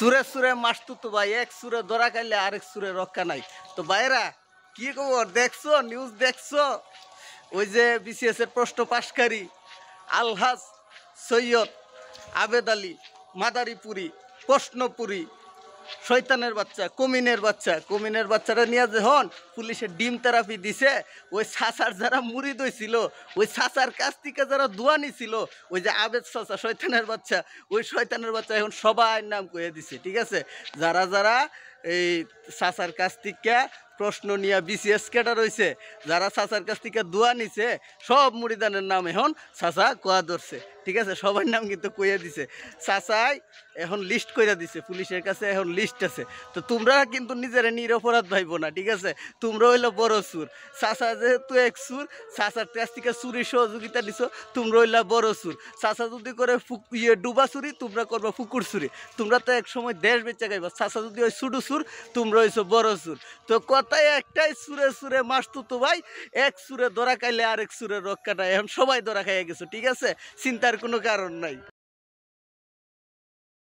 সুরে সুরে মাসতুতো ভাই, এক সুরে ধরা খাইলে আরেক সুরে রক্ষা নাই। তো ভাইরা কি খবর, দেখছো নিউজ দেখছো? ওই যে বিসিএস এর প্রশ্ন পাশকারী আলহাজ সৈয়দ আবেদ আলী মাদারীপুরি প্রশ্নপুরি শয়তানের বাচ্চা, কমিনের বাচ্চারা নিয়ে যখন পুলিশের ডিম থেরাপি দিছে, ওই সাসার যারা মুড়ি দইছিল, ওই সাসার কাছ থেকে যারা দোয়া নিছিল, ওই যে আবেদ সাসা শয়তানের বাচ্চা, ওই শয়তানের বাচ্চা এখন সবাই নাম কয়ে দিছে। ঠিক আছে, যারা যারা এই সাসার কাছ থেকে প্রশ্ন নিয়ে বিসিএস ক্যাডার হয়েছে, যারা সাসার কাছ থেকে দোয়া নিছে, সব মুড়িদানের নাম এখন সাসা কোয়া ধরছে। ঠিক আছে, সবার নাম কিন্তু কইয়া দিছে সাসাই, এখন লিস্ট কইরা দিছে, পুলিশের কাছে এখন লিস্ট আছে। তো তোমরা কিন্তু নিজেরা নিরপরাধ ভাইবো না। ঠিক আছে, তোমরা হইলো বড় সুর, সাসা যেহেতু এক সুর, সাসার কাছ থেকে চুরির সহযোগিতা দিছো, তোমরা হইলা বড় সুর। সাসা যদি করে ডুবা চুরি, তোমরা করবা ফুকুর চুরি। তোমরা তো এক সময় দেশ বেচে গাইবা। সাসা যদি ওই সুডু সুর, তোমরা হইছো বড় সুর। তো কথাই একটাই, সুরে সুরে মাসতুতো ভাই, এক সুরে ধরা খাইলে আরেক সুরে রক্ষা নাই। এখন সবাই ধরা খাইয়া গেছো। ঠিক আছে, চিন্তার কোনো কারণ নাই।